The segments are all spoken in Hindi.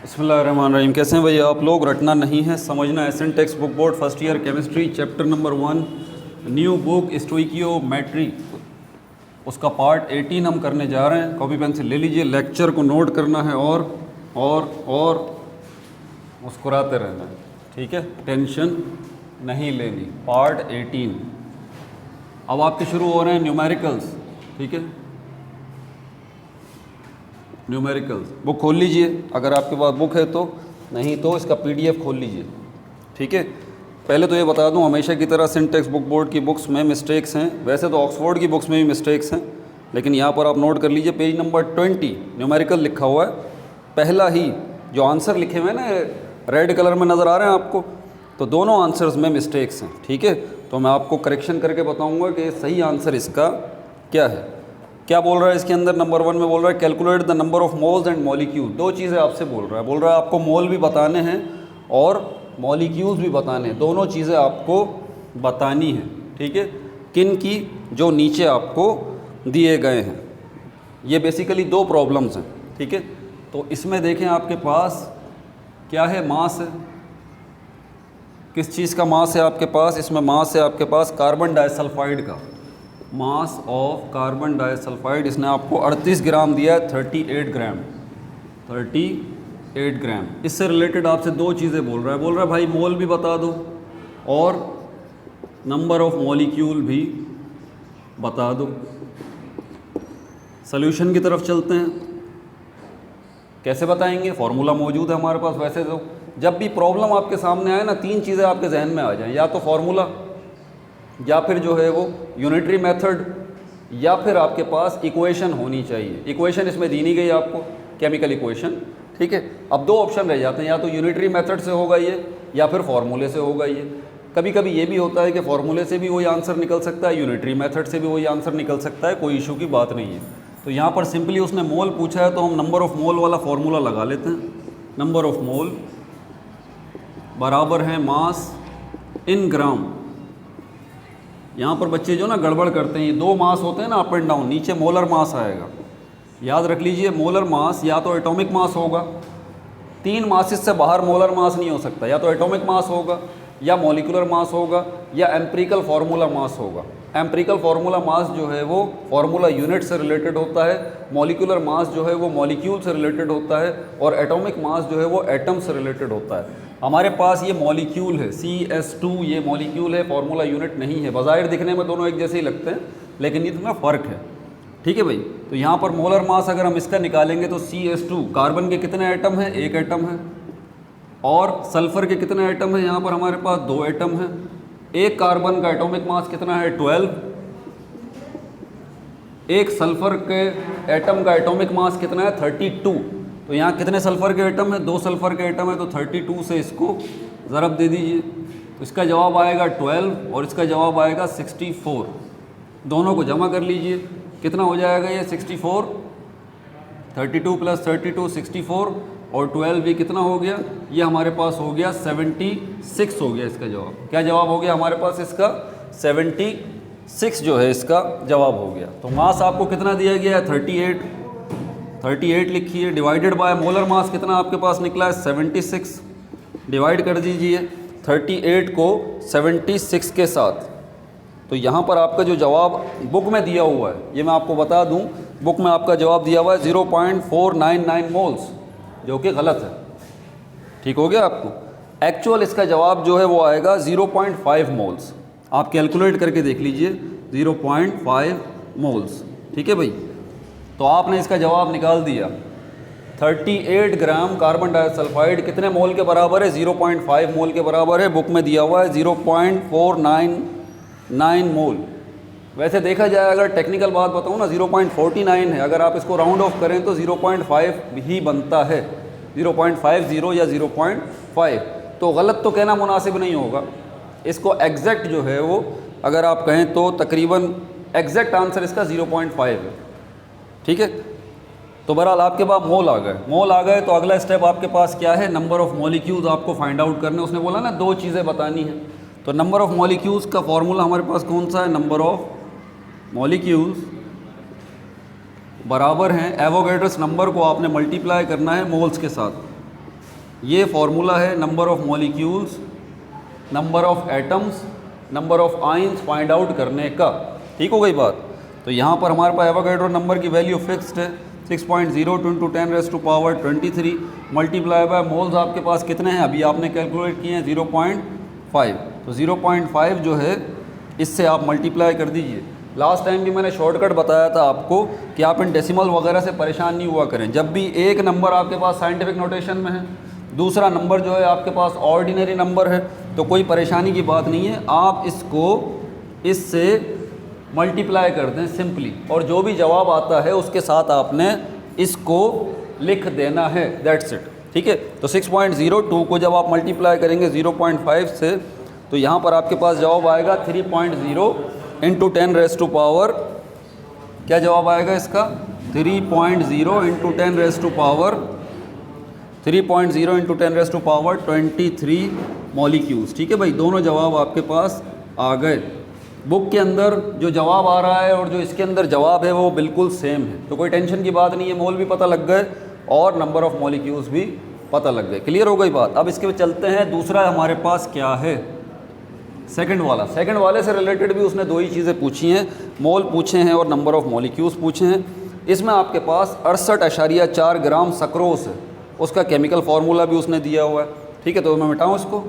बिस्मिल्लाहिर्रहमानिर्रहीम। कैसे हैं भैया आप लोग? रटना नहीं है, समझना है। Syntax book board first year chemistry chapter number 1 new book stoichiometry, उसका पार्ट 18 हम करने जा रहे हैं। कॉपी पेंसिल ले लीजिए, लेक्चर को नोट करना है और मुस्कुराते रहना है, ठीक है? टेंशन नहीं लेनी। पार्ट 18 अब आपके शुरू हो रहे हैं न्यूमेरिकल्स, ठीक है? न्यूमेरिकल्स बुक खोल लीजिए अगर आपके पास बुक है तो, नहीं तो इसका पीडीएफ खोल लीजिए, ठीक है? पहले तो ये बता दूं, हमेशा की तरह सिंटेक्स बुक बोर्ड की बुक्स में मिस्टेक्स हैं। वैसे तो ऑक्सफोर्ड की बुक्स में भी मिस्टेक्स हैं, लेकिन यहाँ पर आप नोट कर लीजिए, पेज नंबर 20 न्यूमेरिकल लिखा हुआ है। पहला ही जो आंसर लिखे हुए हैं ना, रेड कलर में नज़र आ रहे हैं आपको, तो दोनों आंसर्स में मिस्टेक्स हैं, ठीक है? तो मैं आपको करेक्शन करके बताऊँगा कि सही आंसर इसका क्या है। क्या बोल रहा है इसके अंदर? नंबर 1 में बोल रहा है calculate the number of moles and molecule. दो चीज़ें आपसे बोल रहा है आपको मोल भी बताने हैं और मॉलिक्यूल्स भी बताने हैं। दोनों चीज़ें आपको बतानी हैं, ठीक है? किन की? जो नीचे आपको दिए गए हैं। ये बेसिकली दो प्रॉब्लम्स हैं, ठीक है? तो इसमें देखें आपके पास क्या है, मास है। किस चीज़ का मास है आपके पास? इसमें मास है आपके पास कार्बन डाइसल्फाइड का, मास ऑफ कार्बन डाइसल्फाइड। इसने आपको 38 ग्राम दिया है, 38 ग्राम, 38 ग्राम। इससे रिलेटेड आपसे दो चीज़ें बोल रहा है भाई मोल भी बता दो और नंबर ऑफ मॉलिक्यूल भी बता दो। सॉल्यूशन की तरफ चलते हैं। कैसे बताएंगे? फॉर्मूला मौजूद है हमारे पास। वैसे तो जब भी प्रॉब्लम आपके सामने आए ना, तीन चीज़ें आपके जहन में आ जाएं, या तो फॉर्मूला, या फिर जो है वो यूनिटरी मेथड, या फिर आपके पास इक्वेशन होनी चाहिए। इक्वेशन इसमें दी नहीं गई आपको, केमिकल इक्वेशन, ठीक है? अब दो ऑप्शन रह जाते हैं, या तो यूनिटरी मेथड से होगा ये, या फिर फार्मूले से होगा ये। कभी कभी ये भी होता है कि फार्मूले से भी वही आंसर निकल सकता है, यूनिटरी मेथड से भी वही आंसर निकल सकता है, कोई इशू की बात नहीं है। तो यहाँ पर सिंपली उसने मोल पूछा है, तो हम नंबर ऑफ मोल वाला फार्मूला लगा लेते हैं। नंबर ऑफ मोल बराबर है मास इन ग्राम। यहाँ पर बच्चे जो ना गड़बड़ करते हैं, ये दो मास होते हैं ना, अप एंड डाउन, नीचे मोलर मास आएगा। याद रख लीजिए, मोलर मास या तो एटॉमिक मास होगा, तीन मासेस से बाहर मोलर मास नहीं हो सकता। या तो एटॉमिक मास होगा, या मॉलिक्यूलर मास होगा, या एम्पिरिकल फार्मूला मास होगा। एम्पिरिकल फार्मूला मास जो है वो फार्मूला यूनिट से रिलेटेड होता है, मॉलिक्यूलर मास जो है वो मॉलिक्यूल से रिलेटेड होता है, और एटॉमिक मास जो है वो एटम से रिलेटेड होता है। हमारे पास ये मॉलिक्यूल है, CS2, ये मॉलिक्यूल है, फार्मूला यूनिट नहीं है। बज़ाहिर दिखने में दोनों एक जैसे ही लगते हैं, लेकिन इसमें फ़र्क है, ठीक है भाई? तो यहाँ पर मोलर मास अगर हम इसका निकालेंगे तो CS2, कार्बन के कितने एटम हैं? एक एटम है। और सल्फ़र के कितने एटम हैं? यहाँ पर हमारे पास दो एटम हैं। एक कार्बन का एटॉमिक मास कितना है? 12। एक सल्फ़र के एटम का एटॉमिक मास कितना है? 32। तो यहाँ कितने सल्फ़र के एटम है? दो सल्फ़र के एटम है, तो 32 से इसको ज़रब दे दीजिए, तो इसका जवाब आएगा 12 और इसका जवाब आएगा 64। दोनों को जमा कर लीजिए, कितना हो जाएगा ये? 64, 32 + 32 64, और 12 भी कितना हो गया? ये हमारे पास हो गया 76 हो गया इसका जवाब। क्या जवाब हो गया हमारे पास इसका? 76 जो है इसका जवाब हो गया। तो मास आपको कितना दिया गया है? 38 लिखिए, डिवाइडेड बाय मोलर मास कितना आपके पास निकला है? 76। डिवाइड कर दीजिए 38 को 76 के साथ। तो यहाँ पर आपका जो जवाब बुक में दिया हुआ है, ये मैं आपको बता दूँ, बुक में आपका जवाब दिया हुआ है 0.499 मोल्स, जो कि गलत है। ठीक हो गया आपको? एक्चुअल इसका जवाब जो है वो आएगा 0.5 मोल्स। आप कैलकुलेट करके देख लीजिए, 0.5 मोल्स, ठीक है भाई? तो आपने इसका जवाब निकाल दिया। 38 ग्राम कार्बन डाइसल्फाइड कितने मोल के बराबर है? 0.5 मोल के बराबर है। बुक में दिया हुआ है 0.499 मोल। वैसे देखा जाए, अगर टेक्निकल बात बताऊँ ना, 0.49 है। अगर आप इसको राउंड ऑफ करें तो 0.5 ही बनता है, 0.50 या 0.5। तो गलत तो कहना मुनासिब नहीं होगा। इसको एग्जैक्ट जो है वो अगर आप कहें तो तकरीबन एग्जैक्ट आंसर इसका 0.5 है, ठीक है? तो बहरहाल आपके पास मोल आ गए। तो अगला स्टेप आपके पास क्या है? नंबर ऑफ़ मॉलिक्यूल्स आपको फाइंड आउट करने। उसने बोला ना दो चीज़ें बतानी है, तो नंबर ऑफ़ मॉलिक्यूल्स का फॉर्मूला हमारे पास कौन सा है? नंबर ऑफ़ मॉलिक्यूल्स बराबर हैं, एवोगैड्रोस नंबर को आपने मल्टीप्लाई करना है मोल्स के साथ। ये फॉर्मूला है number of molecules, number of atoms, number of ions find out करने का। ठीक हो गई बात। तो यहाँ पर हमारे पास एवोगैड्रो नंबर की वैल्यू फिक्स्ड है 6.02 × 10⁻23 मल्टीप्लाई बाय मोल्स आपके पास कितने हैं अभी आपने कैलकुलेट किए हैं 0.5। तो 0.5 जो है इससे आप मल्टीप्लाई कर दीजिए। लास्ट टाइम भी मैंने शॉर्टकट बताया था आपको कि आप इन डेसिमल वगैरह से परेशान नहीं हुआ करें। जब भी एक नंबर आपके पास साइंटिफिक नोटेशन में है, दूसरा नंबर जो है आपके पास ऑर्डिनरी नंबर है, तो कोई परेशानी की बात नहीं है, आप इसको इससे मल्टीप्लाई कर दें सिंपली, और जो भी जवाब आता है उसके साथ आपने इसको लिख देना है, दैट्स इट। ठीक है। तो 6.02 को जब आप मल्टीप्लाई करेंगे 0.5 से, तो यहाँ पर आपके पास जवाब आएगा 3.0 × 10⁻, क्या जवाब आएगा इसका 3.0 × 10⁻23 मॉलिक्यूल्स। ठीक है भाई, दोनों जवाब आपके पास आ गए। बुक के अंदर जो जवाब आ रहा है और जो इसके अंदर जवाब है वो बिल्कुल सेम है, तो कोई टेंशन की बात नहीं है। मोल भी पता लग गए और नंबर ऑफ़ मॉलिक्यूल्स भी पता लग गए। क्लियर हो गई बात। अब इसके चलते हैं, दूसरा हमारे पास क्या है, सेकंड वाला। सेकंड वाले से रिलेटेड भी उसने दो ही चीज़ें पूछी हैं, मोल पूछे हैं और नंबर ऑफ़ मॉलिक्यूल्स पूछे हैं। इसमें आपके पास 68.4 ग्राम सक्रोस है, उसका केमिकल फार्मूला भी उसने दिया हुआ है। ठीक है, तो मैं मिटाऊँ इसको।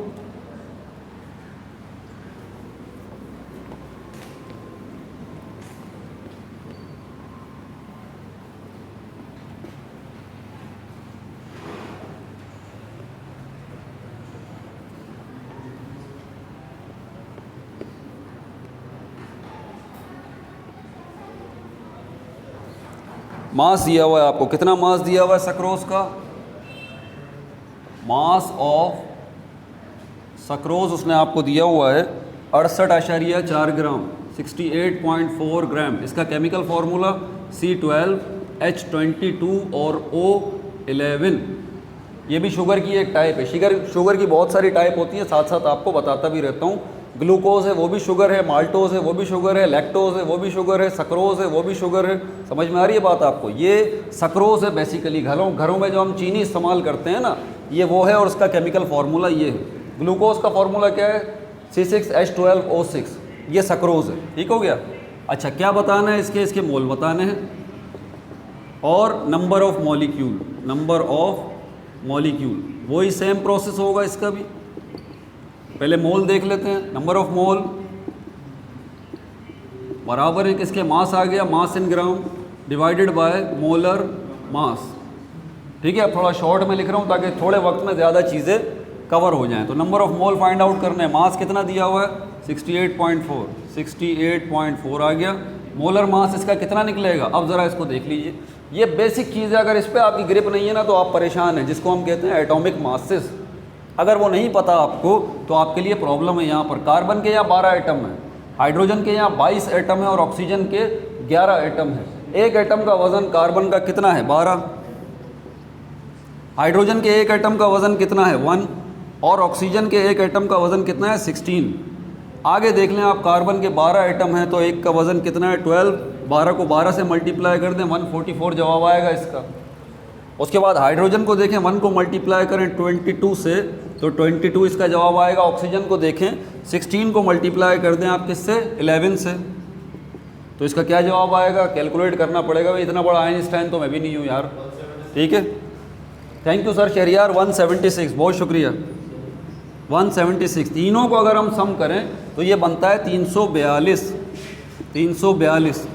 मास दिया हुआ है आपको, कितना मास दिया हुआ है सक्रोज का, मास ऑफ सक्रोज उसने आपको दिया हुआ है 68.4 ग्राम, 68.4 ग्राम। इसका केमिकल फार्मूला C12H22 और O11। ये भी शुगर की एक टाइप है। शुगर की बहुत सारी टाइप होती है, साथ साथ आपको बताता भी रहता हूँ। ग्लूकोज है वो भी शुगर है, माल्टोज है वो भी शुगर है, लैक्टोज है वो भी शुगर है, सक्रोज है वो भी शुगर है। समझ में आ रही है बात आपको। ये सक्रोज है बेसिकली, घरों में जो हम चीनी इस्तेमाल करते हैं ना, ये वो है, और उसका केमिकल फार्मूला ये है। ग्लूकोज का फार्मूला क्या है, C6H12O6, ये सक्रोज है। ठीक हो गया। अच्छा, क्या बताना है इसके मोल बताने हैं और नंबर ऑफ मॉलिक्यूल, वही सेम प्रोसेस होगा इसका भी। पहले मोल देख लेते हैं। नंबर ऑफ मोल बराबर है किसके, मास आ गया, mass in gram divided by molar mass. ठीक है, अब थोड़ा शॉर्ट में लिख रहा हूँ ताकि थोड़े वक्त में ज़्यादा चीज़ें कवर हो जाएं। तो number of mole find out करना है। मास कितना दिया हुआ है 68.4 आ गया। मोलर मास इसका कितना निकलेगा, अब ज़रा इसको देख लीजिए। ये बेसिक चीज़ है, अगर इस पर आपकी ग्रिप नहीं है ना तो आप परेशान हैं, जिसको हम कहते हैं एटॉमिक मासेस। अगर वो नहीं पता आपको तो आपके लिए प्रॉब्लम है। यहाँ पर कार्बन के यहाँ 12 एटम है, हाइड्रोजन के यहाँ 22 एटम है और ऑक्सीजन के 11 एटम है। एक एटम का वज़न कार्बन का कितना है 12, हाइड्रोजन के एक एटम का वज़न कितना है 1, और ऑक्सीजन के एक एटम का वज़न कितना है 16। आगे देख लें आप, कार्बन के 12 एटम हैं तो एक का वज़न कितना है 12, 12 को 12 से मल्टीप्लाई कर दें 144 जवाब आएगा इसका। उसके बाद हाइड्रोजन को देखें, 1 को मल्टीप्लाई करें 22 से तो 22 इसका जवाब आएगा। ऑक्सीजन को देखें, 16 को मल्टीप्लाई कर दें आप किससे 11 से, तो इसका क्या जवाब आएगा, कैलकुलेट करना पड़ेगा भाई। इतना बड़ा आइंस्टाइन तो मैं भी नहीं हूँ यार। ठीक है, थैंक यू सर शहरियार। 176, बहुत शुक्रिया। 176, तीनों को अगर हम सम करें तो ये बनता है 342।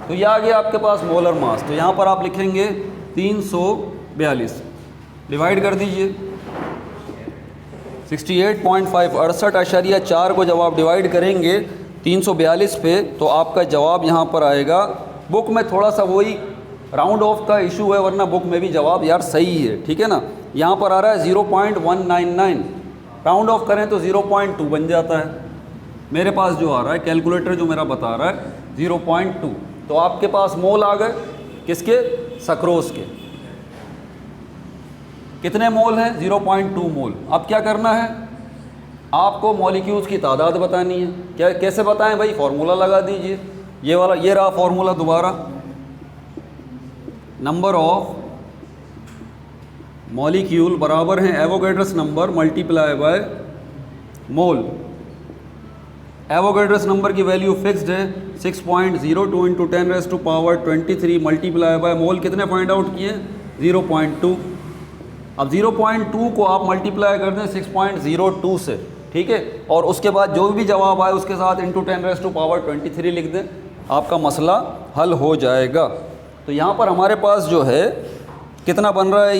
तो ये आ गया आपके पास मोलर मास। तो यहाँ पर आप लिखेंगे 342, डिवाइड कर दीजिए 68.5, 68.4 को जब आप डिवाइड करेंगे 342 पे तो आपका जवाब यहाँ पर आएगा। बुक में थोड़ा सा वही राउंड ऑफ का इशू है, वरना बुक में भी जवाब यार सही है। ठीक है ना, यहाँ पर आ रहा है 0.199, राउंड ऑफ करें तो 0.2 बन जाता है। मेरे पास जो आ रहा है कैलकुलेटर जो मेरा बता रहा है 0.2, तो आपके पास मोल आ गए किसके, सक्रोज के। कितने मोल हैं 0.2 मोल। अब क्या करना है, आपको मॉलिक्यूल्स की तादाद बतानी है। क्या कैसे बताएं भाई, फार्मूला लगा दीजिए। ये वाला, ये रहा फार्मूला दोबारा, नंबर ऑफ मॉलिक्यूल बराबर हैं Avogadro's number multiply by mole. Avogadro's number की वैल्यू फिक्स्ड है 6.02 इंटू 10⁻³ मल्टीप्लाई बाय मोल कितने फाइंड आउट किए 0.2। अब 0.2 को आप मल्टीप्लाई कर दें 6.02 से, ठीक है, और उसके बाद जो भी जवाब आए उसके साथ इंटू 10⁻23 लिख दें, आपका मसला हल हो जाएगा। तो यहाँ पर हमारे पास जो है कितना बन रहा है,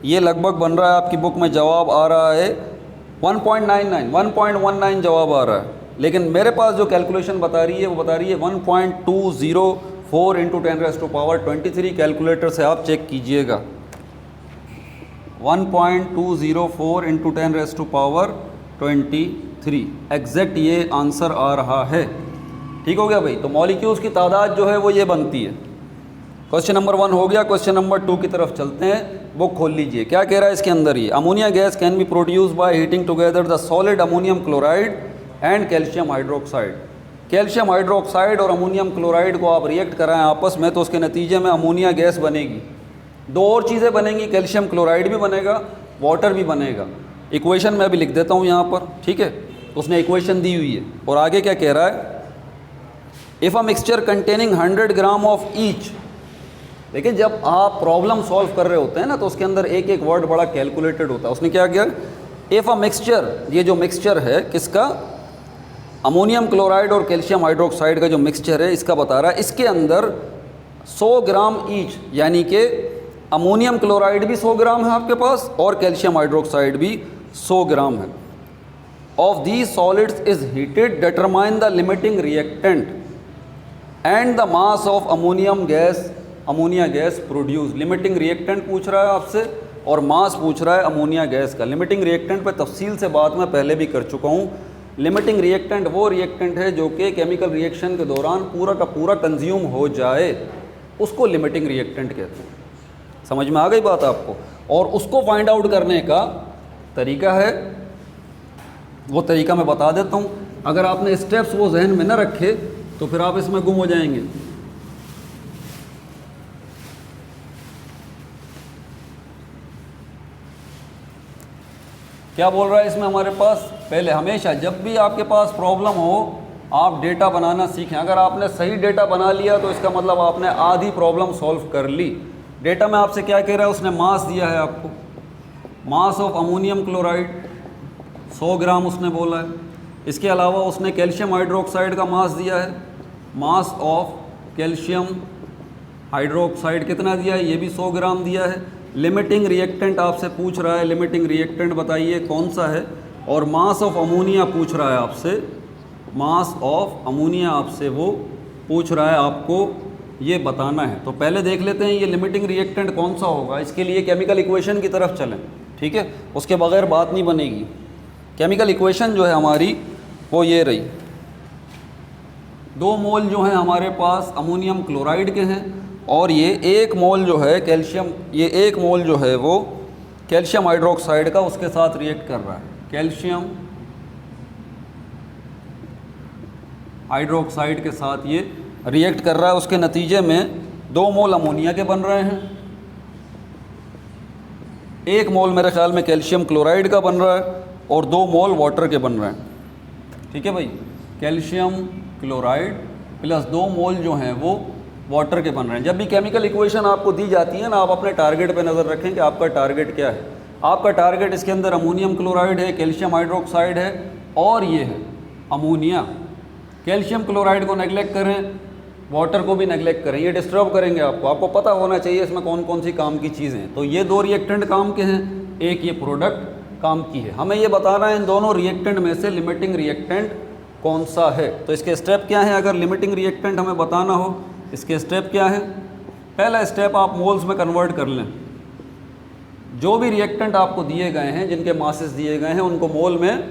ये लगभग बन रहा है, आपकी बुक में जवाब आ रहा है 1.19 जवाब आ रहा है, लेकिन मेरे पास जो कैलकुलेशन बता रही है वो बता रही है 1.204 इंटू 10⁻23। कैलकुलेटर से आप चेक कीजिएगा 1.204 इंटू 10⁻23 एग्जैक्ट ये आंसर आ रहा है। ठीक हो गया भाई। तो मॉलिक्यूल्स की तादाद जो है वो ये बनती है। क्वेश्चन नंबर 1 हो गया। क्वेश्चन नंबर 2 की तरफ चलते हैं। बुक खोल लीजिए, क्या कह रहा है इसके अंदर ये, ammonia gas can be produce by heating together the solid ammonium chloride and calcium hydroxide. Calcium hydroxide और अमोनियम क्लोराइड को आप रिएक्ट कराएं आपस में तो उसके नतीजे में अमोनिया गैस बनेगी। दो और चीज़ें बनेंगी, कैल्शियम क्लोराइड भी बनेगा, वाटर भी बनेगा। इक्वेशन मैं भी लिख देता हूँ यहाँ पर, ठीक है। उसने इक्वेशन दी हुई है और आगे क्या कह रहा है, if a mixture containing 100 gram of each. देखिए जब आप प्रॉब्लम सॉल्व कर रहे होते हैं ना तो उसके अंदर एक एक वर्ड बड़ा कैलकुलेटेड होता है। उसने क्या किया, इफ़ अ मिक्सचर, ये जो मिक्सचर है किसका, अमोनियम क्लोराइड और कैल्शियम हाइड्रोक्साइड का जो मिक्सचर है इसका बता रहा है, इसके अंदर 100 ग्राम ईच, यानी कि अमोनियम क्लोराइड भी 100 ग्राम है आपके पास और कैल्शियम हाइड्रोक्साइड भी 100 ग्राम है। Of these solids is heated, determine the limiting reactant and the mass of ammonia gas produce. Limiting reactant पूछ रहा है आपसे और मास पूछ रहा है अमोनिया गैस का। लिमिटिंग रिएक्टेंट पे तफसील से बात मैं पहले भी कर चुका हूँ। लिमिटिंग रिएक्टेंट वो रिएक्टेंट है जो कि केमिकल रिएक्शन के दौरान पूरा का पूरा कंज्यूम हो जाए, उसको लिमिटिंग रिएक्टेंट कहते हैं। समझ में आ गई बात आपको। और उसको फाइंड आउट करने का तरीका है, वो तरीका मैं बता देता हूँ। अगर आपने स्टेप्स वो जहन में न रखे तो फिर आप इसमें गुम हो जाएंगे। क्या बोल रहा है इसमें हमारे पास, पहले हमेशा जब भी आपके पास प्रॉब्लम हो आप डेटा बनाना सीखें। अगर आपने सही डेटा बना लिया तो इसका मतलब आपने आधी प्रॉब्लम सॉल्व कर ली। डेटा में आपसे क्या कह रहा है, उसने मास दिया है आपको, मास ऑफ अमोनियम क्लोराइड 100 ग्राम उसने बोला है। इसके अलावा उसने कैल्शियम हाइड्रोक्साइड का मास दिया है, मास ऑफ कैल्शियम हाइड्रोक्साइड कितना दिया है, ये भी 100 ग्राम दिया है। लिमिटिंग रिएक्टेंट आपसे पूछ रहा है, लिमिटिंग रिएक्टेंट बताइए कौन सा है। और मास ऑफ अमोनिया पूछ रहा है आपसे, मास ऑफ अमोनिया आपसे वो पूछ रहा है, आपको ये बताना है। तो पहले देख लेते हैं ये लिमिटिंग रिएक्टेंट कौन सा होगा। इसके लिए केमिकल इक्वेशन की तरफ चलें, ठीक है, उसके बगैर बात नहीं बनेगी। केमिकल इक्वेशन जो है हमारी वो ये रही, 2 मोल जो हैं हमारे पास अमोनियम क्लोराइड के हैं और ये 1 मोल जो है कैल्शियम, ये 1 मोल जो है वो कैल्शियम हाइड्रोक्साइड का उसके साथ रिएक्ट कर रहा है। कैल्शियम हाइड्रोक्साइड के साथ ये रिएक्ट कर रहा है, उसके नतीजे में 2 मोल अमोनिया के बन रहे हैं, 1 मोल मेरे ख्याल में कैल्शियम क्लोराइड का बन रहा है और 2 मोल वाटर के बन रहे हैं। ठीक है भाई, कैल्शियम क्लोराइड प्लस 2 मोल जो हैं वो वाटर के बन रहे हैं। जब भी केमिकल इक्वेशन आपको दी जाती है ना, आप अपने टारगेट पे नज़र रखें कि आपका टारगेट क्या है। आपका टारगेट इसके अंदर अमोनियम क्लोराइड है, कैल्शियम हाइड्रोक्साइड है और ये है अमोनिया। कैल्शियम क्लोराइड को नेगलेक्ट करें, वाटर को भी नेगलेक्ट करें, ये डिस्टर्ब करेंगे आपको। आपको पता होना चाहिए इसमें कौन कौन सी काम की चीज़ें हैं। तो ये 2 रिएक्टेंट काम के हैं, एक ये प्रोडक्ट काम की है। हमें ये बताना है इन दोनों रिएक्टेंट में से लिमिटिंग रिएक्टेंट कौन सा है। तो इसके स्टेप क्या है, अगर लिमिटिंग रिएक्टेंट हमें बताना हो, इसके स्टेप क्या है। पहला स्टेप आप मोल्स में कन्वर्ट कर लें। जो भी रिएक्टेंट आपको दिए गए हैं, जिनके मासेस दिए गए हैं, उनको मोल में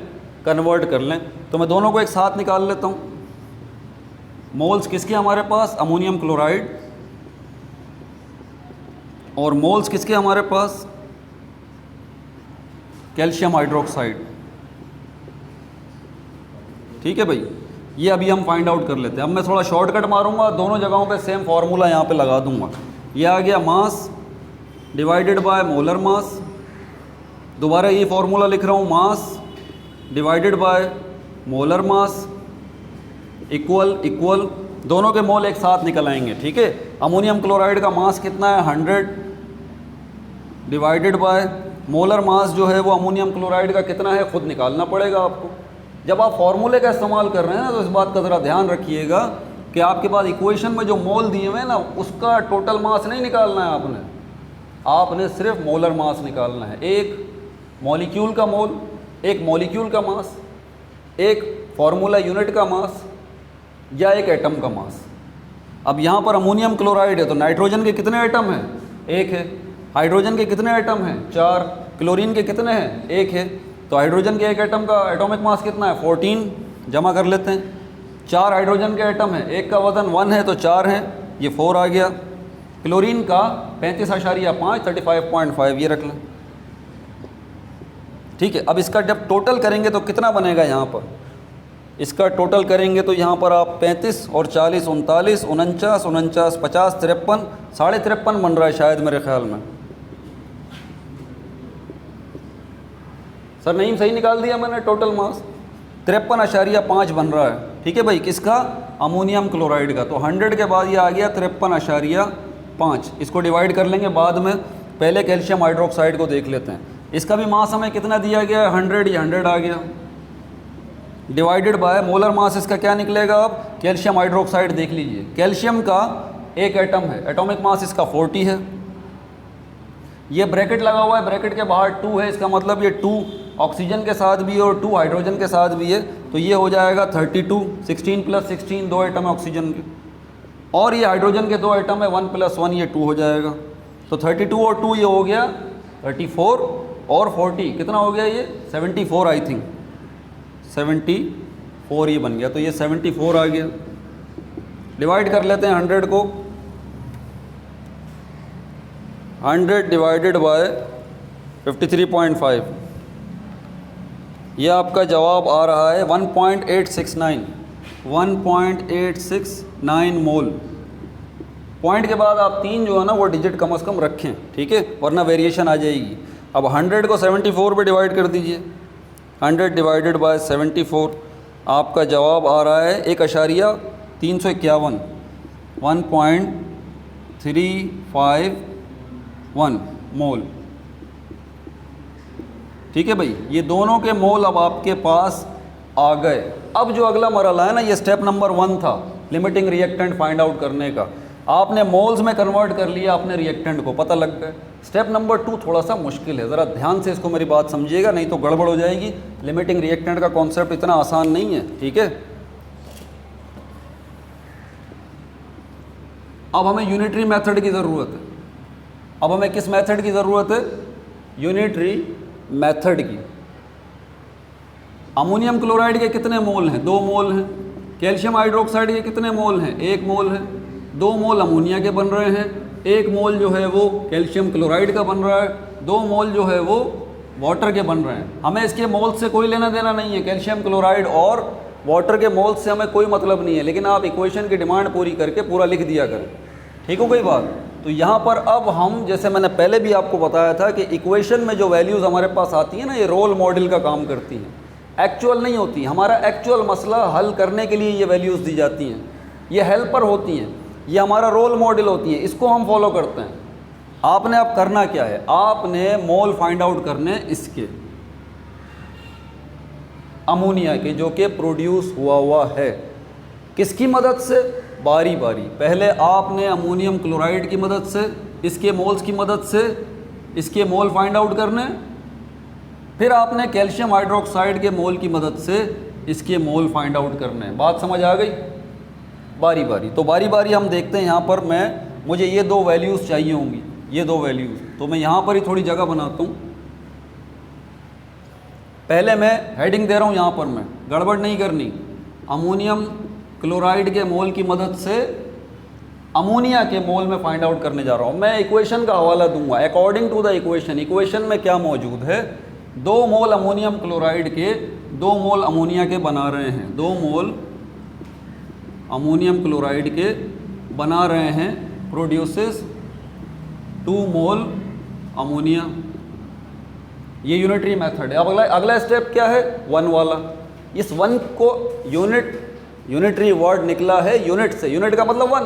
कन्वर्ट कर लें। तो मैं दोनों को एक साथ निकाल लेता हूँ। मोल्स किसके हमारे पास, अमोनियम क्लोराइड, और मोल्स किसके हमारे पास, कैल्शियम हाइड्रोक्साइड। ठीक है भाई, ये अभी हम फाइंड आउट कर लेते हैं। अब मैं थोड़ा शॉर्टकट मारूंगा, दोनों जगहों पे सेम फार्मूला यहाँ पे लगा दूंगा। ये आ गया मास डिवाइडेड बाय मोलर मास, दोबारा ये फॉर्मूला लिख रहा हूँ, mass divided by molar mass equal दोनों के मोल एक साथ निकल आएंगे, ठीक है। अमोनियम क्लोराइड का मास कितना है 100 डिवाइडेड बाय मोलर मास जो है वो अमोनियम क्लोराइड का कितना है खुद निकालना पड़ेगा आपको। जब आप फॉर्मूले का इस्तेमाल कर रहे हैं ना तो इस बात का ज़रा ध्यान रखिएगा कि आपके पास इक्वेशन में जो मोल दिए हुए हैं ना उसका टोटल मास नहीं निकालना है आपने सिर्फ मोलर मास निकालना है। एक मॉलिक्यूल का मोल, एक मॉलिक्यूल का मास, एक फार्मूला यूनिट का मास या एक एटम का मास। अब यहाँ पर अमोनियम क्लोराइड है तो नाइट्रोजन के कितने एटम हैं? एक है। हाइड्रोजन के कितने एटम हैं? 4। क्लोरीन के कितने हैं? एक है। तो हाइड्रोजन के एक एटम का एटॉमिक मास कितना है? 14। जमा कर लेते हैं। 4 हाइड्रोजन के एटम है, एक का वजन 1 है तो 4 है, ये 4 आ गया। क्लोरीन का 35.5 35.5 ये रख लें, ठीक है। अब इसका जब टोटल करेंगे तो कितना बनेगा? यहाँ पर इसका टोटल करेंगे तो यहाँ पर आप 35 और 40 39 49 50 53 53.5 बन रहा है शायद मेरे ख्याल में। सर नहीं, सही निकाल दिया मैंने टोटल मास 53.5 बन रहा है, ठीक है भाई। किसका? अमोनियम क्लोराइड का। तो 100 के बाद ये आ गया 53.5। इसको डिवाइड कर लेंगे बाद में, पहले कैल्शियम हाइड्रोक्साइड को देख लेते हैं। इसका भी मास हमें कितना दिया गया है? 100, ये 100 आ गया डिवाइडेड बाय मोलर मास इसका क्या निकलेगा? अब कैल्शियम हाइड्रोक्साइड देख लीजिए, कैल्शियम का एक एटम है, एटॉमिक मास इसका 40 है। ये ब्रैकेट लगा हुआ है, ब्रैकेट के बाहर 2 है, इसका मतलब ये 2 ऑक्सीजन के साथ भी है और 2 हाइड्रोजन के साथ भी है, तो ये हो जाएगा 32। 16 + 16 2 एटम है ऑक्सीजन के, और ये हाइड्रोजन के 2 एटम है, 1 + 1 ये 2 हो जाएगा। तो 32 और 2 ये हो गया 34 और 40 कितना हो गया? ये 74 आई थिंक, 74 ये बन गया। तो ये 74 आ गया। डिवाइड कर लेते हैं 100 को, 100 डिवाइडेड बाय 53.5, ये आपका जवाब आ रहा है 1.869 मोल। पॉइंट के बाद आप 3 जो है ना वो डिजिट कम से कम रखें, ठीक है, वरना वेरिएशन आ जाएगी। अब 100 को 74 पे डिवाइड कर दीजिए, 100 डिवाइडेड बाय 74, आपका जवाब आ रहा है 1.351 1.351 मोल, ठीक है भाई। ये दोनों के मोल अब आपके पास आ गए। अब जो अगला मरहला है ना, ये स्टेप नंबर 1 था लिमिटिंग रिएक्टेंट फाइंड आउट करने का। आपने मोल्स में कन्वर्ट कर लिया, अपने रिएक्टेंट को पता लग गए। स्टेप नंबर 2 थोड़ा सा मुश्किल है, ज़रा ध्यान से इसको मेरी बात समझिएगा, नहीं तो गड़बड़ हो जाएगी। लिमिटिंग रिएक्टेंट का कॉन्सेप्ट इतना आसान नहीं है, ठीक है। अब हमें यूनिटरी मेथड की ज़रूरत है। अब हमें किस मेथड की ज़रूरत है? यूनिटरी मेथड की। अमोनियम क्लोराइड के कितने मोल हैं? 2 मोल हैं। कैल्शियम हाइड्रोक्साइड के कितने मोल हैं? 1 मोल है। 2 मोल अमोनिया के बन रहे हैं, 1 मोल जो है वो कैल्शियम क्लोराइड का बन रहा है, 2 मोल जो है वो वाटर के बन रहे हैं। हमें इसके मोल से कोई लेना देना नहीं है, कैल्शियम क्लोराइड और वाटर के मोल से हमें कोई मतलब नहीं है, लेकिन आप इक्वेशन की डिमांड पूरी करके पूरा लिख दिया करें, ठीक हो गई बात। तो यहाँ पर अब हम, जैसे मैंने पहले भी आपको बताया था कि इक्वेशन में जो वैल्यूज़ हमारे पास आती हैं ना, ये रोल मॉडल का काम करती हैं, एक्चुअल नहीं होती। हमारा एक्चुअल मसला हल करने के लिए ये वैल्यूज़ दी जाती हैं, ये हेल्पर होती हैं, ये हमारा रोल मॉडल होती है, इसको हम फॉलो करते हैं। आपने अब करना क्या है? आपने मोल फाइंड आउट करने इसके अमोनिया के, जो कि प्रोड्यूस हुआ है। किसकी मदद से? बारी बारी। पहले आपने अमोनियम क्लोराइड की मदद से, इसके मोल्स की मदद से इसके मोल फाइंड आउट करने, फिर आपने कैल्शियम हाइड्रोक्साइड के मोल की मदद से इसके मोल फाइंड आउट करने। बात समझ आ गई? बारी बारी। तो बारी बारी हम देखते हैं। यहाँ पर मुझे ये 2 वैल्यूज़ चाहिए होंगी, ये 2 वैल्यूज़, तो मैं यहाँ पर ही थोड़ी जगह बनाता हूँ। पहले मैं हेडिंग दे रहा हूँ, यहाँ पर मैं गड़बड़ नहीं करनी। अमोनियम क्लोराइड के मोल की मदद से अमोनिया के मोल में फाइंड आउट करने जा रहा हूँ। मैं इक्वेशन का हवाला दूंगा according to the equation. Equation में क्या मौजूद है? 2 मोल अमोनियम क्लोराइड के 2 मोल अमोनिया के बना रहे हैं, 2 मोल अमोनियम क्लोराइड के बना रहे हैं, प्रोड्यूसेस 2 मोल अमोनिया। ये यूनिटरी मेथड है। अब अगला स्टेप क्या है, 1 वाला। इस 1 को यूनिटरी वर्ड निकला है यूनिट से, यूनिट का मतलब 1।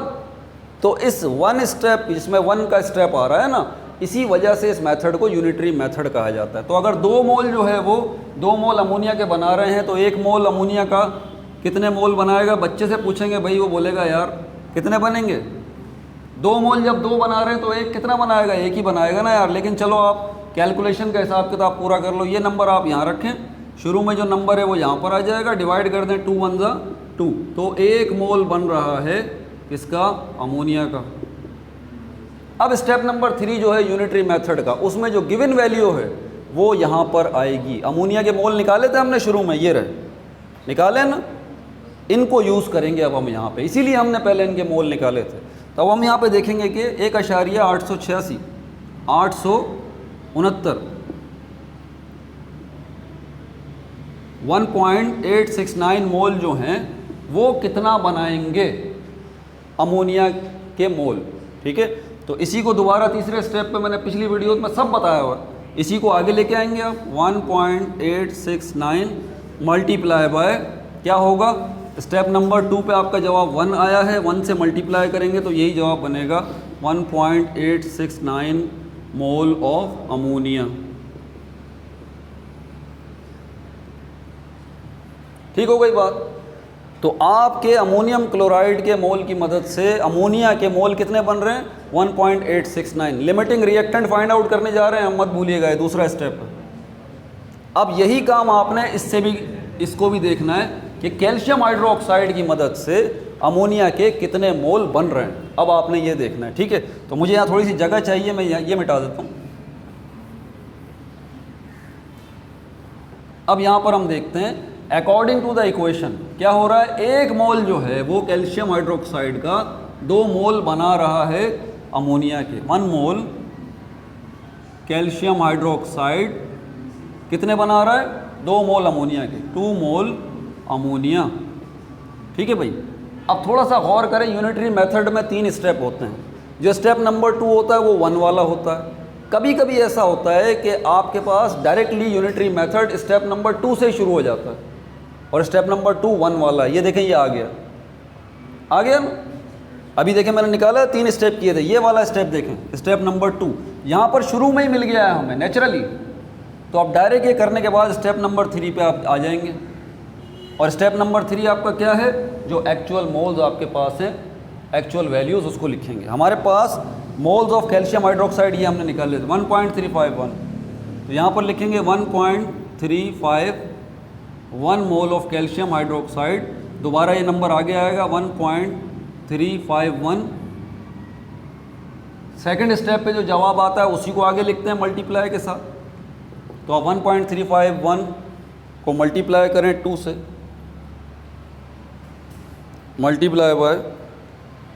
तो इस 1 स्टेप जिसमें 1 का स्टेप आ रहा है ना, इसी वजह से इस मेथड को यूनिटरी मेथड कहा जाता है। तो अगर 2 मोल जो है वो 2 मोल अमोनिया के बना रहे हैं, तो 1 मोल अमोनिया का कितने मोल बनाएगा? बच्चे से पूछेंगे भाई, वो बोलेगा यार कितने बनेंगे? 2 मोल जब 2 बना रहे हैं तो 1 कितना बनाएगा? 1 ही बनाएगा ना यार। लेकिन चलो आप कैलकुलेशन का हिसाब किताब पूरा कर लो। ये नंबर आप यहाँ रखें, शुरू में जो नंबर है वो यहाँ पर आ जाएगा, डिवाइड कर दें 2 1 जा 2, तो 1 मोल बन रहा है किसका? अमोनिया का। अब स्टेप नंबर 3 जो है यूनिटरी मेथड का, उसमें जो गिवन वैल्यू है वो यहाँ पर आएगी। अमोनिया के मोल निकाले थे हमने शुरू में, ये रहे निकाले ना, इनको यूज़ करेंगे अब हम यहाँ पे, इसीलिए हमने पहले इनके मोल निकाले थे। तो अब हम यहाँ पे देखेंगे कि 1.886 869 1.869 मोल जो हैं वो कितना बनाएंगे अमोनिया के मोल। ठीक है, तो इसी को दोबारा तीसरे स्टेप पे मैंने पिछली वीडियो में सब बताया हुआ, इसी को आगे लेके आएंगे आप। 1.869 मल्टीप्लाई बाय क्या होगा? स्टेप नंबर 2 पे आपका जवाब 1 आया है, 1 से मल्टीप्लाई करेंगे तो यही जवाब बनेगा 1.869 मोल ऑफ अमोनिया। ठीक हो गई बात? तो आपके अमोनियम क्लोराइड के मोल की मदद से अमोनिया के मोल कितने बन रहे हैं? 1.869। लिमिटिंग रिएक्टेंट फाइंड आउट करने जा रहे हैं हम, मत भूलिएगा, दूसरा स्टेप है। अब यही काम आपने इससे भी, इसको भी देखना है कि कैल्शियम हाइड्रोक्साइड की मदद से अमोनिया के कितने मोल बन रहे हैं। अब आपने ये देखना है। ठीक है, तो मुझे यहाँ थोड़ी सी जगह चाहिए, मैं ये मिटा देता हूँ। अब यहाँ पर हम देखते हैं अकॉर्डिंग टू द इक्वेशन क्या हो रहा है। 1 मोल जो है वो कैल्शियम हाइड्रोक्साइड का 2 मोल बना रहा है अमोनिया के। 1 मोल कैल्शियम हाइड्रोक्साइड कितने बना रहा है? 2 मोल अमोनिया के, 2 मोल अमोनिया। ठीक है भाई, अब थोड़ा सा गौर करें, यूनिटरी मेथड में 3 स्टेप होते हैं। जो स्टेप नंबर 2 होता है वो 1 वाला होता है। कभी कभी ऐसा होता है कि आपके पास directly unitary method step number 2 से शुरू हो जाता है और स्टेप नंबर 2 1 वाला है। ये देखें, ये आ गया ना। अभी देखें मैंने निकाला, 3 स्टेप किए थे, ये वाला स्टेप देखें, स्टेप नंबर 2 यहाँ पर शुरू में ही मिल गया है हमें नेचुरली। तो आप डायरेक्ट ये करने के बाद स्टेप नंबर 3 पे आप आ जाएंगे। और स्टेप नंबर 3 आपका क्या है? जो एक्चुअल मोल्स आपके पास हैं, एक्चुअल वैल्यूज़, उसको लिखेंगे। हमारे पास मोल्स ऑफ कैल्शियम हाइड्रोक्साइड ये हमने निकाले थे 1.351, तो यहाँ पर लिखेंगे 1.351 मोल ऑफ कैल्शियम हाइड्रोक्साइड। दोबारा ये नंबर आगे आएगा 1.351। सेकंड स्टेप पे जो जवाब आता है उसी को आगे लिखते हैं मल्टीप्लाई के साथ। तो आप 1.351 को मल्टीप्लाई करें 2 से, मल्टीप्लाई बाय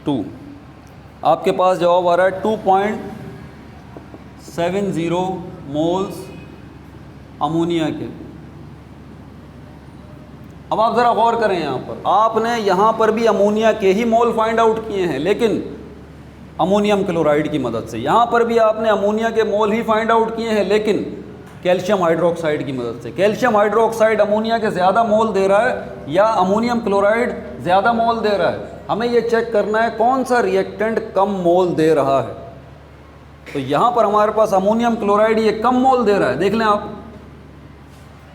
2, आपके पास जवाब आ रहा है 2.70 मोल्स अमोनिया के। अब आप ज़रा गौर करें, यहाँ पर आपने यहाँ पर भी अमोनिया के ही मोल फाइंड आउट किए हैं, लेकिन अमोनियम क्लोराइड की मदद से। यहाँ पर भी आपने अमोनिया के मोल ही फाइंड आउट किए हैं, लेकिन कैल्शियम हाइड्रोक्साइड की मदद से। कैल्शियम हाइड्रोक्साइड अमोनिया के ज़्यादा मोल दे रहा है या अमोनियम क्लोराइड ज़्यादा मोल दे रहा है? हमें ये चेक करना है कौन सा रिएक्टेंट कम मोल दे रहा है। तो यहाँ पर हमारे पास अमोनियम क्लोराइड ये कम मोल दे रहा है, देख लें आप।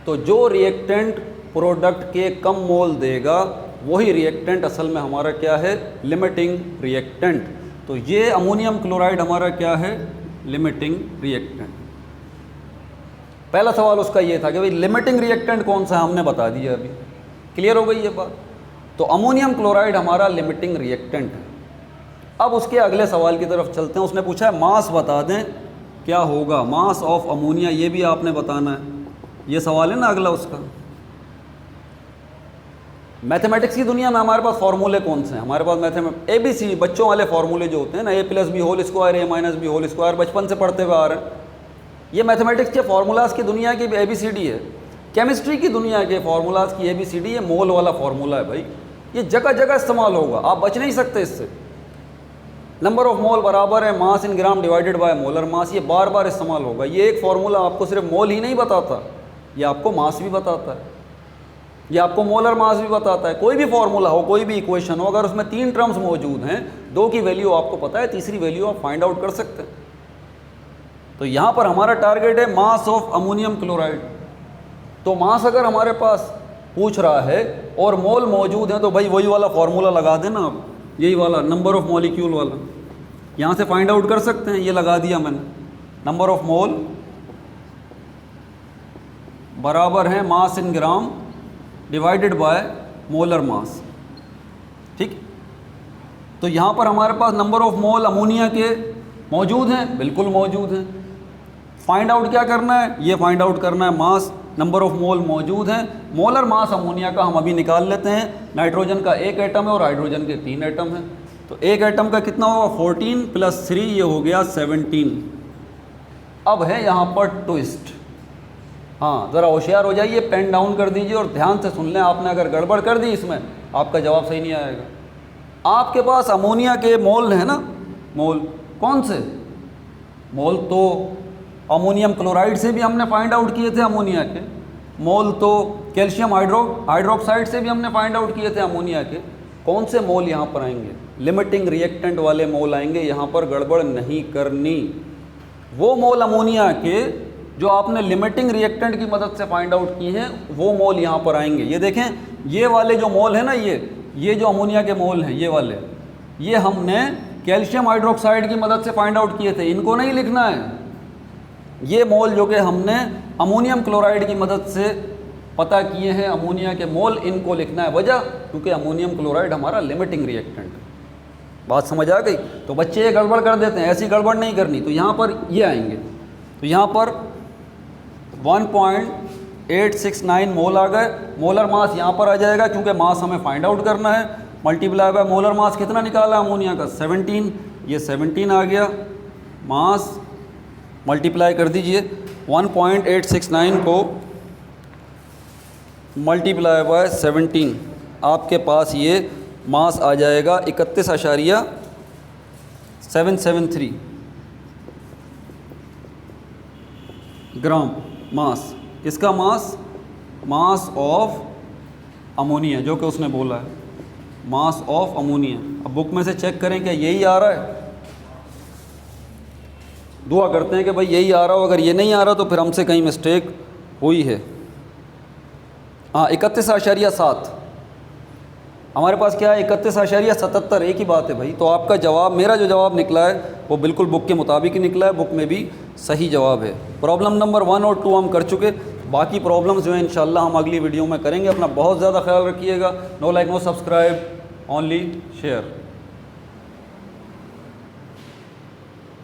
तो जो रिएक्टेंट प्रोडक्ट के कम मोल देगा वही रिएक्टेंट असल में हमारा क्या है? Limiting reactant. तो ये अमोनियम क्लोराइड हमारा क्या है? Limiting reactant. पहला सवाल उसका ये था कि भाई लिमिटिंग रिएक्टेंट कौन सा है, हमने बता दिया, अभी क्लियर हो गई ये बात। तो अमोनियम क्लोराइड हमारा लिमिटिंग रिएक्टेंट है। अब उसके अगले सवाल की तरफ चलते हैं। उसने पूछा है मास बता दें क्या होगा, मास ऑफ अमोनिया, ये भी आपने बताना है। ये सवाल है ना अगला उसका। मैथमेटिक्स की दुनिया में हमारे पास फॉर्मूले कौन से हैं? हमारे पास ABC बच्चों वाले फॉर्मूले जो होते हैं ना, A+B whole square, A-B whole square, बचपन से पढ़ते हुए आ रहे हैं। ये मैथमेटिक्स के फार्मूलाज की दुनिया की ABCD है। केमिस्ट्री की दुनिया के फार्मूलाज की ABCD ये मोल वाला फार्मूला है भाई। ये जगह जगह इस्तेमाल होगा, आप बच नहीं सकते इससे। नंबर ऑफ मोल बराबर है mass in gram divided by molar mass. ये बार बार इस्तेमाल होगा। ये एक फार्मूला आपको सिर्फ मोल ही नहीं बताता, ये आपको मास भी बताता है, ये आपको मोलर मास भी बताता है। कोई भी फार्मूला हो, कोई भी इक्वेशन हो, अगर उसमें 3 टर्म्स मौजूद हैं, 2 की वैल्यू आपको पता है, तीसरी वैल्यू आप फाइंड आउट कर सकते हैं। तो यहाँ पर हमारा टारगेट है मास ऑफ अमोनियम क्लोराइड। तो मास अगर हमारे पास पूछ रहा है और मोल मौजूद है, तो भाई वही वाला फार्मूला लगा देना आप, यही वाला नंबर ऑफ मॉलिक्यूल वाला, यहाँ से फाइंड आउट कर सकते हैं। ये लगा दिया मैंने, नंबर ऑफ मोल बराबर है mass in gram divided by molar mass. ठीक, तो यहाँ पर हमारे पास नंबर ऑफ मोल अमोनिया के मौजूद हैं, बिल्कुल मौजूद हैं। फाइंड आउट क्या करना है, ये फाइंड आउट करना है मास, नंबर ऑफ मोल मौजूद हैं। मोलर मास अमोनिया का हम अभी निकाल लेते हैं। नाइट्रोजन का 1 एटम है और हाइड्रोजन के 3 एटम हैं। तो 1 एटम का कितना होगा 14 + 3, ये हो गया 17। अब है यहाँ पर ट्विस्ट। हाँ, ज़रा होशियार हो जाइए, पेन डाउन कर दीजिए और ध्यान से सुन लें। आपने अगर गड़बड़ कर दी इसमें, आपका जवाब सही नहीं आएगा। आपके पास अमोनिया के मोल है ना, मोल कौन से मोल? तो अमोनियम क्लोराइड से भी हमने फाइंड आउट किए थे अमोनिया के मोल, तो कैल्शियम हाइड्रोक्साइड से भी हमने फाइंड आउट किए थे अमोनिया के। कौन से मोल यहाँ पर आएंगे? लिमिटिंग रिएक्टेंट वाले मोल आएंगे। यहाँ पर गड़बड़ नहीं करनी। वो मोल अमोनिया के जो आपने लिमिटिंग रिएक्टेंट की मदद से फाइंड आउट की हैं, वो मोल यहाँ पर आएंगे। ये देखें, ये वाले जो मोल है ना, ये जो अमोनिया के मोल हैं, ये वाले, ये हमने कैल्शियम हाइड्रोक्साइड की मदद से फाइंड आउट किए थे। इनको नहीं लिखना है। ये मोल जो कि हमने अमोनियम क्लोराइड की मदद से पता किए हैं, अमोनिया के मोल, इनको लिखना है। वजह, क्योंकि अमोनियम क्लोराइड हमारा लिमिटिंग रिएक्टेंट। बात समझ आ गई? तो बच्चे ये गड़बड़ कर देते हैं, ऐसी गड़बड़ नहीं करनी। तो यहाँ पर ये आएंगे, तो यहाँ पर 1.869 मोल आ गए। मोलर मास यहाँ पर आ जाएगा, क्योंकि मास हमें फाइंड आउट करना है। मल्टीप्लाई बाय मोलर मास कितना निकाला अमोनिया का 17, ये 17 आ गया। मास मल्टीप्लाई कर दीजिए, 1.869 को मल्टीप्लाई बाय 17, आपके पास ये मास आ जाएगा 31.773 ग्राम मास। किसका मास? मास ऑफ अमोनिया, जो कि उसने बोला है, मास ऑफ अमोनिया। अब बुक में से चेक करें क्या यही आ रहा है। दुआ करते हैं कि भाई यही आ रहा हो। अगर ये नहीं आ रहा तो फिर हमसे कहीं मिस्टेक हुई है। हाँ, 31.7 हमारे पास क्या है, 31.77, एक ही बात है भाई। तो आपका जवाब, मेरा जो जवाब निकला है वो बिल्कुल बुक के मुताबिक ही निकला है। बुक में भी सही जवाब है। प्रॉब्लम नंबर 1 और 2 हम कर चुके। बाकी प्रॉब्लम्स जो है इंशाल्लाह हम अगली वीडियो में करेंगे। अपना बहुत ज़्यादा ख्याल रखिएगा। No like no subscribe, only share.